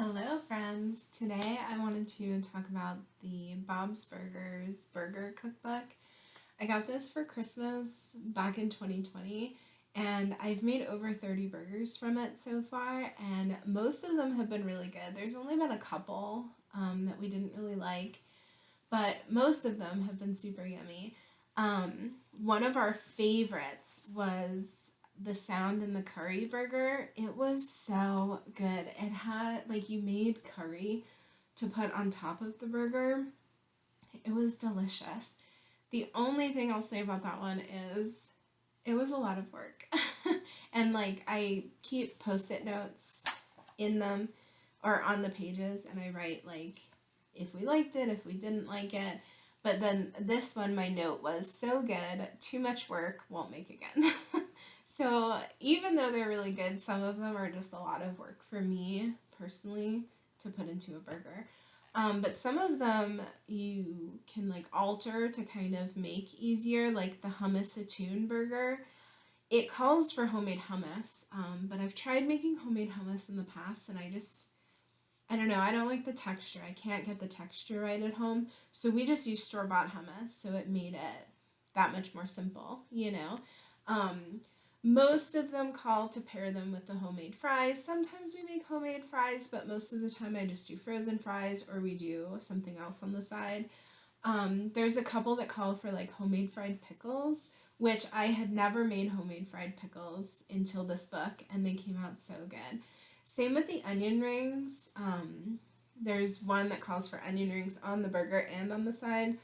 Hello, friends. Today I wanted to talk about the Bob's Burgers Burger Cookbook. I got this for Christmas back in 2020, and I've made over 30 burgers from it so far, and most of them have been really good. There's only been a couple that we didn't really like, but most of them have been super yummy. One of our favorites was the sound in the curry burger. It was so good. It had, like, you made curry to put on top of the burger. It was delicious. The only thing I'll say about that one is it was a lot of work. And like I keep post-it notes in them or on the pages, and I write like if we liked it, if we didn't like it. But then this one, my note was so good, too much work, won't make again. So even though they're really good, some of them are just a lot of work for me personally to put into a burger. But some of them you can like alter to kind of make easier, like the hummus atune burger. It calls for homemade hummus, but I've tried making homemade hummus in the past, and I don't know, I don't like the texture. I can't get the texture right at home. So we just use store-bought hummus, so it made it that much more simple. Um, Most of them call to pair them with the homemade fries. Sometimes we make homemade fries, but most of the time I just do frozen fries or we do something else on the side. There's a couple that call for like homemade fried pickles, which I had never made homemade fried pickles until this book, and they came out so good. Same with the onion rings. There's one that calls for onion rings on the burger and on the side.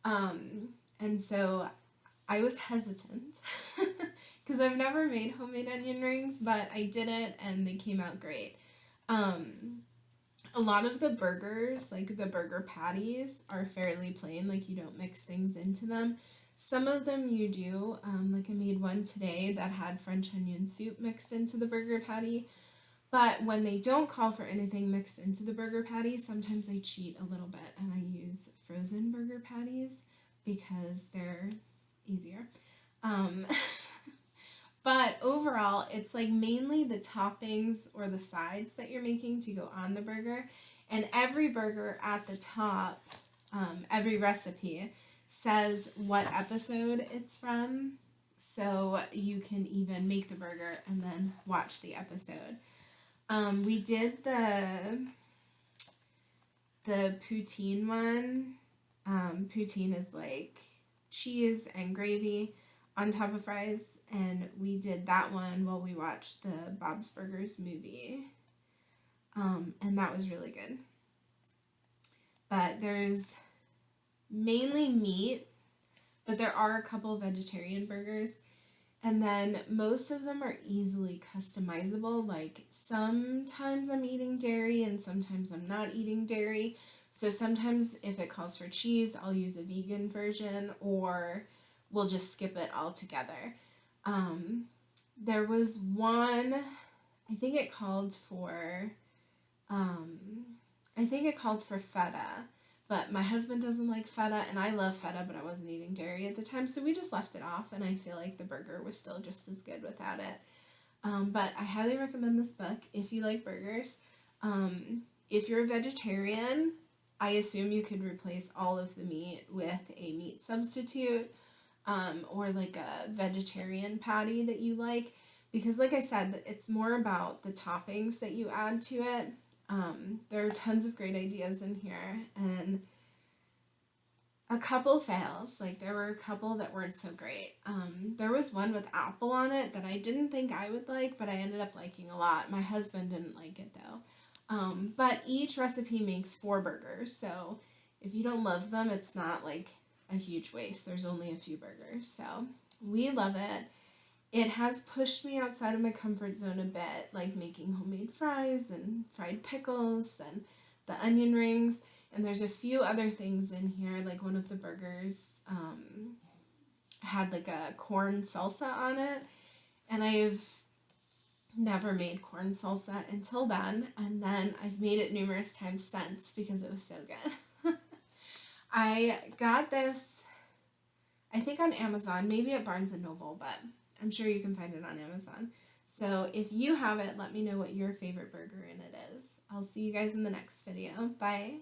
And so I was hesitant because I've never made homemade onion rings, but I did it and they came out great. Um, a lot of the burgers, like the burger patties, are fairly plain, like you don't mix things into them. Some of them you do, like I made one today that had French onion soup mixed into the burger patty. But when they don't call for anything mixed into the burger patty, sometimes I cheat a little bit and I use frozen burger patties because they're easier. Um, but overall, it's like mainly the toppings or the sides that you're making to go on the burger. And every burger at the top, every recipe says what episode it's from. So you can even make the burger and then watch the episode. We did the poutine one. Poutine is like cheese and gravy on top of fries, and we did that one while we watched the Bob's Burgers movie, and that was really good. But there's mainly meat, but there are a couple vegetarian burgers. And then most of them are easily customizable. Like sometimes I'm eating dairy and sometimes I'm not eating dairy. So sometimes if it calls for cheese, I'll use a vegan version or we'll just skip it altogether. Um, there was one, I think it called for, um, I think it called for feta, but my husband doesn't like feta, and I love feta, but I wasn't eating dairy at the time, so we just left it off, and I feel like the burger was still just as good without it. But I highly recommend this book if you like burgers. If you're a vegetarian, I assume you could replace all of the meat with a meat substitute, or like a vegetarian patty that you like. Because, like I said, it's more about the toppings that you add to it. There are tons of great ideas in here, and a couple fails. Like, there were a couple that weren't so great. There was one with apple on it that I didn't think I would like, but I ended up liking a lot. My husband didn't like it, though. But each recipe makes 4 burgers, so if you don't love them, it's not like a huge waste. There's only a few burgers, so we love it. It has pushed me outside of my comfort zone a bit, like making homemade fries and fried pickles and the onion rings. And there's a few other things in here, like one of the burgers had like a corn salsa on it. And I've never made corn salsa until then. And then I've made it numerous times since because it was so good. I got this, I think on Amazon, maybe at Barnes & Noble, but I'm sure you can find it on Amazon. So if you have it, let me know what your favorite burger in it is. I'll see you guys in the next video. Bye.